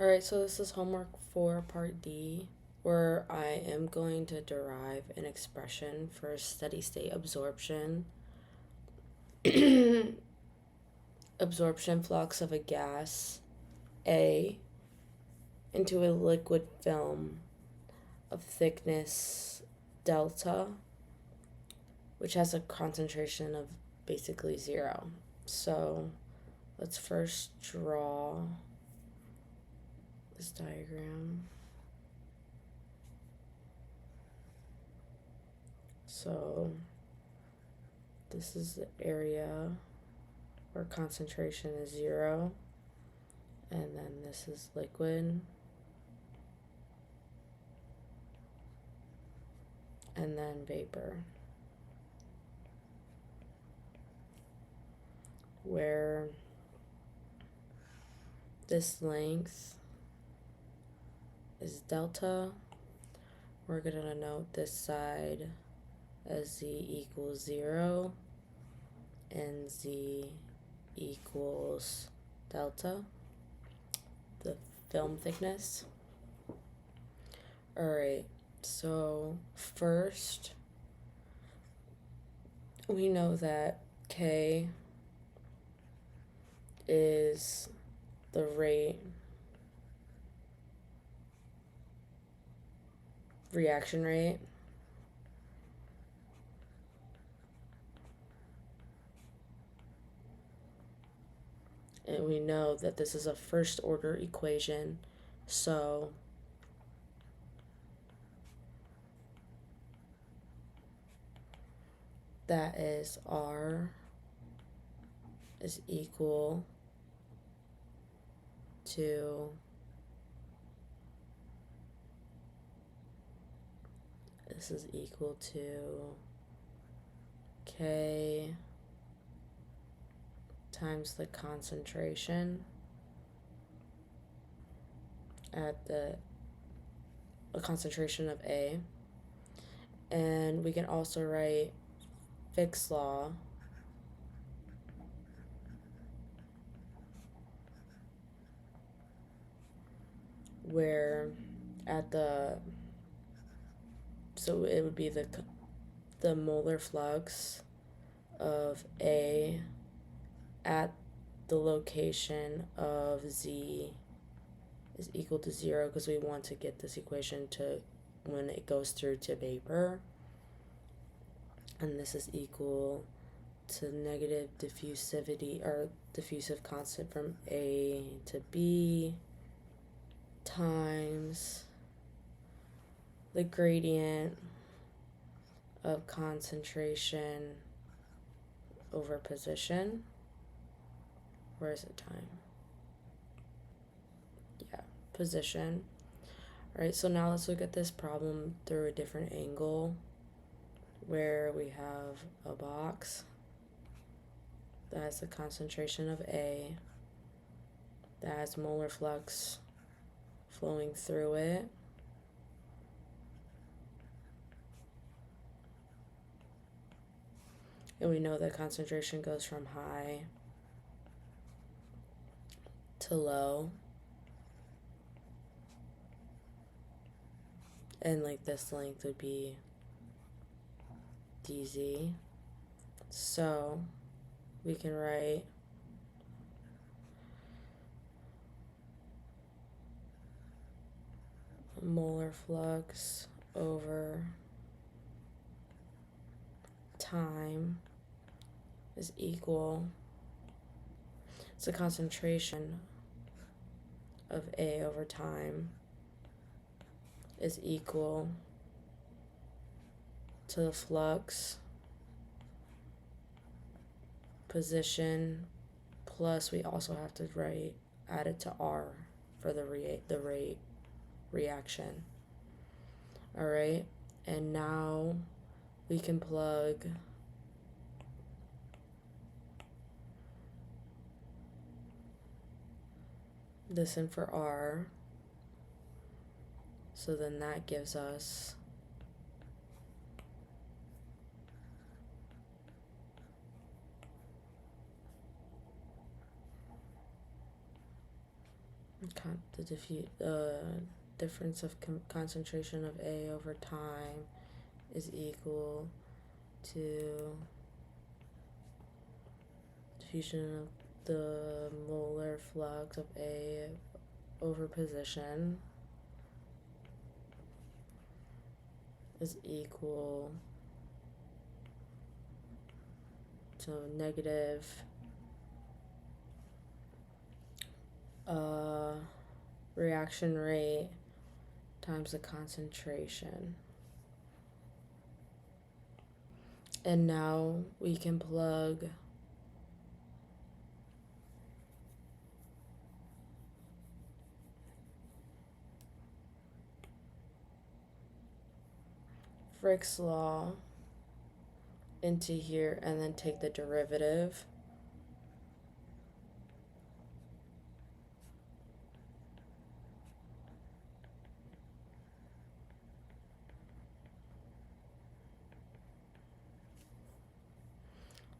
Alright, so this is homework for part D, where I am going to derive an expression for steady state absorption. Absorption flux of a gas, A, into a liquid film of thickness delta, which has a concentration of basically 0. So let's first draw this diagram. So this is the area where concentration is 0, and then this is liquid, and then vapor, where this length is delta. We're going to note this side as z equals 0 and z equals delta, the film thickness. Alright, so first we know that K is the reaction rate, and we know that this is a first order equation, so that is R is equal to this is equal to K times the concentration at the concentration of A. And we can also write Fick's law, where at so it would be the molar flux of A at the location of Z is equal to 0, because we want to get this equation to when it goes through to vapor. And this is equal to negative diffusivity, or diffusive constant from A to B, times the gradient of concentration over position. Where is it time? Yeah, position. Alright, so now let's look at this problem through a different angle, where we have a box that has the concentration of A, that has molar flux flowing through it, and we know that concentration goes from high to low, and like this length would be dz. So we can write molar flux over time is equal to concentration of A over time is equal to the flux position, plus we also have to add it to R for the rate reaction. Alright, and now we can plug this in for R. So then that gives us the difference of concentration of A over time is equal to diffusion of the molar flux of A over position is equal to negative reaction rate times the concentration. And now we can plug Fick's law into here and then take the derivative.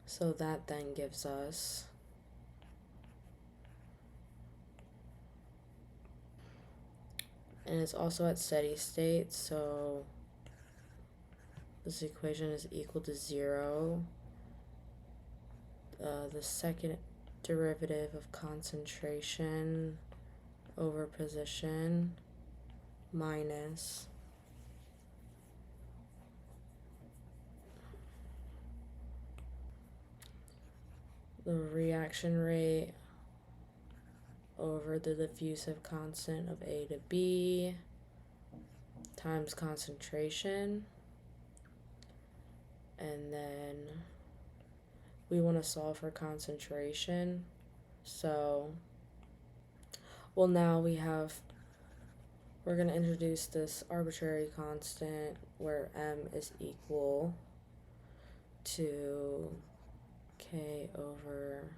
So that then gives us and it's also at steady state, so this equation is equal to 0. The second derivative of concentration over position minus the reaction rate over the diffusive constant of A to B times concentration. And then we want to solve for concentration. So, well, now we're going to introduce this arbitrary constant where M is equal to K over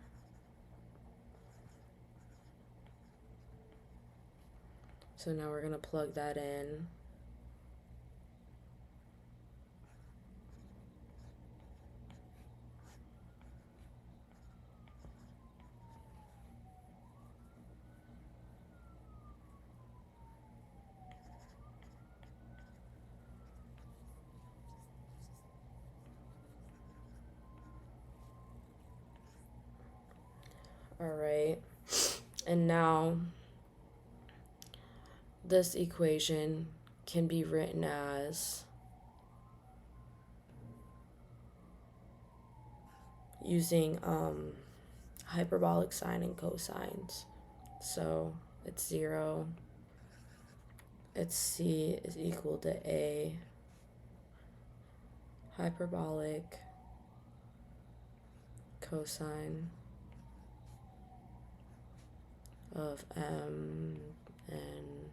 so now we're going to plug that in. Alright, and now this equation can be written as using hyperbolic sine and cosines. So it's 0, it's C is equal to A hyperbolic cosine of M and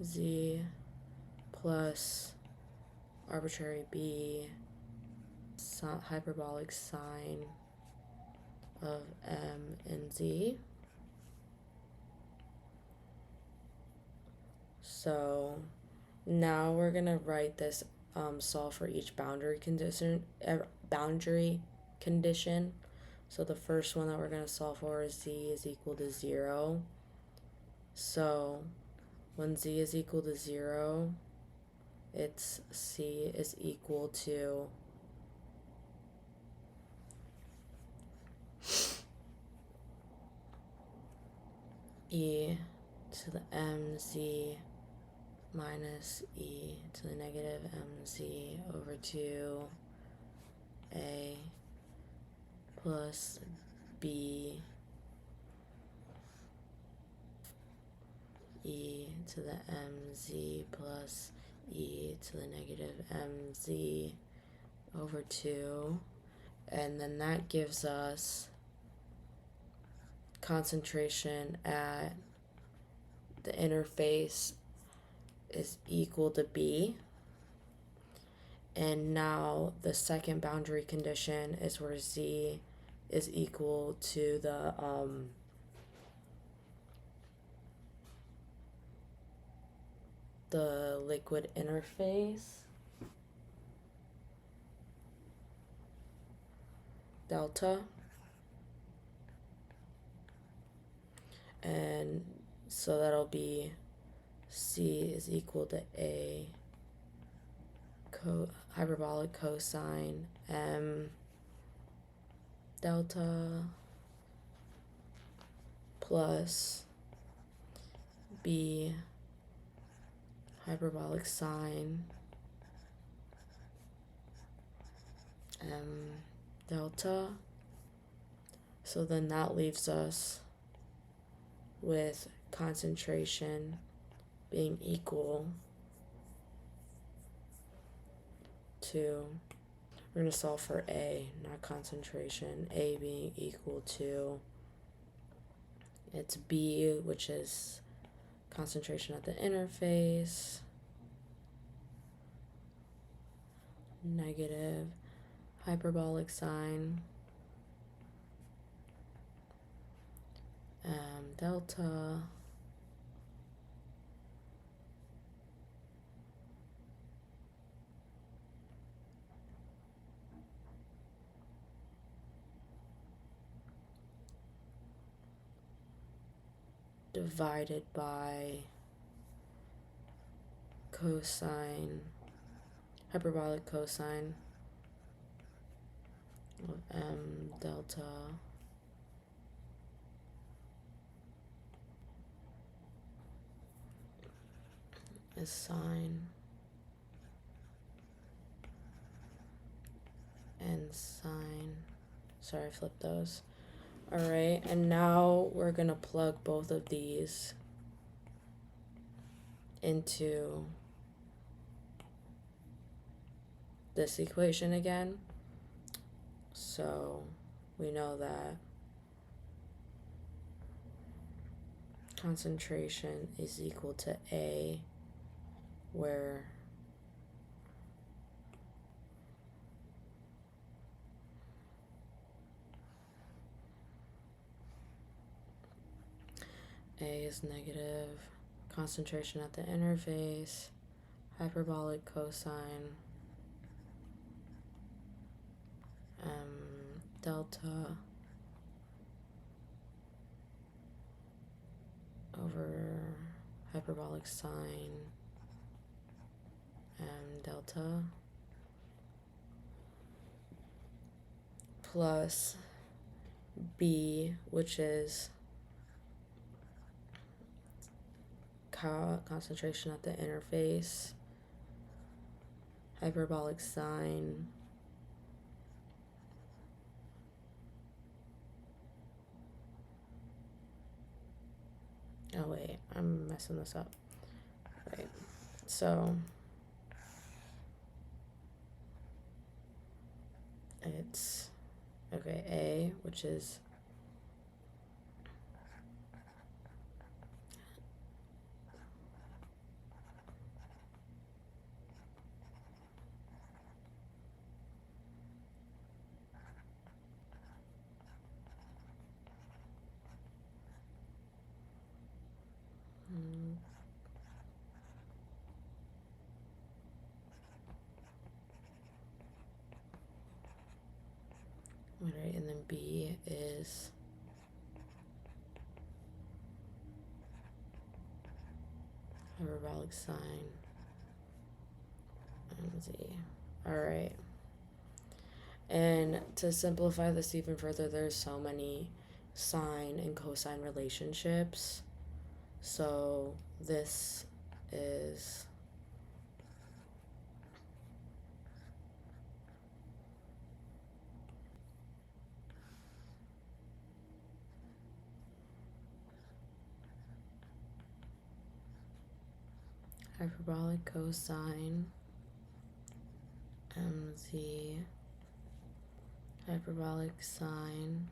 Z plus arbitrary B hyperbolic sine of M and Z. So now we're going to write this solve for each boundary condition. So the first one that we're going to solve for is Z is equal to 0. So when Z is equal to 0, it's C is equal to E to the mz minus E to the negative mz over 2A plus B E to the mz plus E to the negative mz over 2. And then that gives us concentration at the interface is equal to B. And now the second boundary condition is where Z is equal to the liquid interface delta. And so that'll be C is equal to A hyperbolic cosine M delta plus B hyperbolic sine M delta. So then that leaves us with concentration being equal to, we're going to solve for A, not concentration, A being equal to, it's B, which is concentration at the interface, negative hyperbolic sine delta divided by cosine, hyperbolic cosine of M delta is sine and sine. Sorry, I flipped those. Alright, and now we're going to plug both of these into this equation again. So we know that concentration is equal to A, where A is negative concentration at the interface, hyperbolic cosine delta over hyperbolic sine delta plus B, which is concentration at the interface, hyperbolic sine oh wait, I'm messing this up. Right, so it's okay, A, which is alright, and then B is hyperbolic sine Z. Alright. And to simplify this even further, there's so many sine and cosine relationships. So this is hyperbolic cosine MZ hyperbolic sine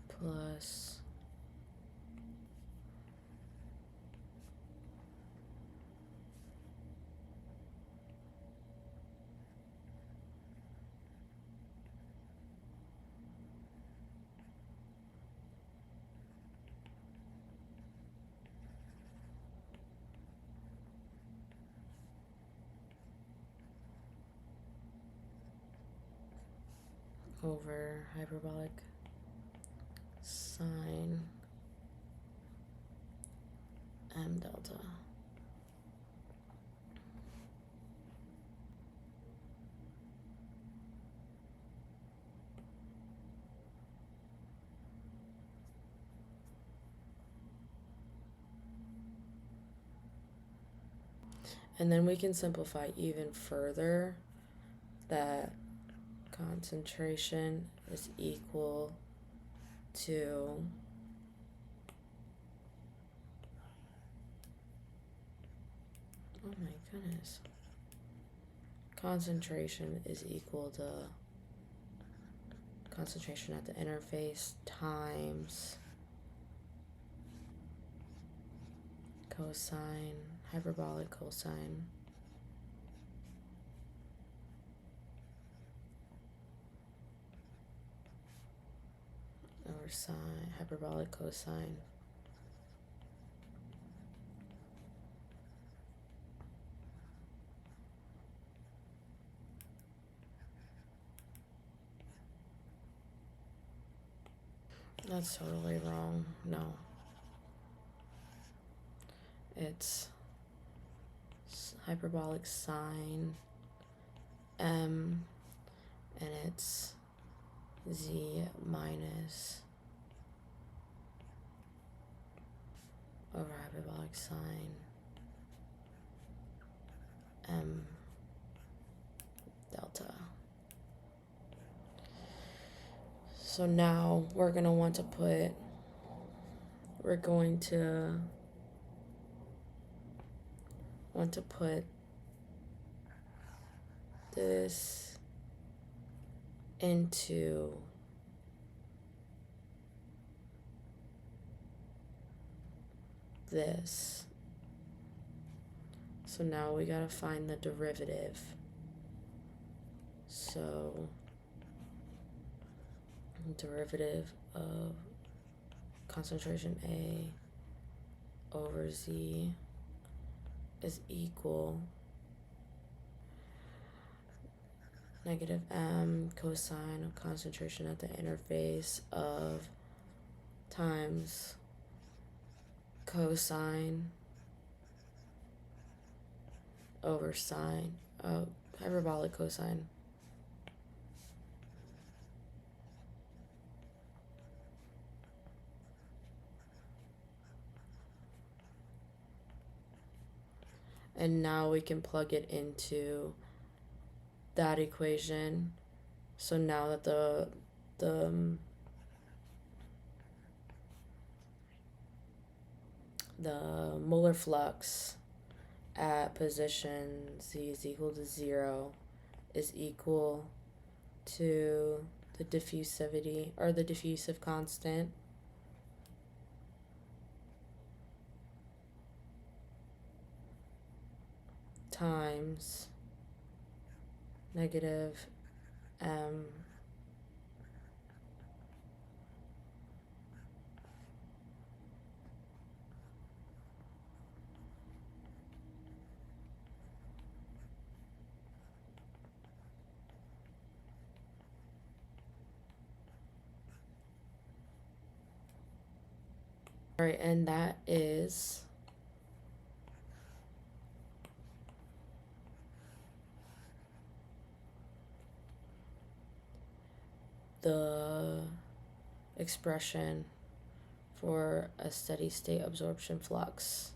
plus over hyperbolic sine m delta. And then we can simplify even further that concentration is equal to oh my goodness. Concentration is equal to concentration at the interface times cosine, hyperbolic cosine over sine, hyperbolic cosine that's totally wrong. No. It's hyperbolic sine m and it's z minus over hyperbolic sine m delta. So now we're going to want to put this into this. So now we gotta find the derivative. So derivative of concentration A over Z is equal negative m cosine of concentration at the interface of times cosine over sine, hyperbolic cosine. And now we can plug it into that equation. So now that the molar flux at position Z is equal to 0 is equal to the diffusivity or the diffusive constant times negative m all right, and that is the expression for a steady state absorption flux.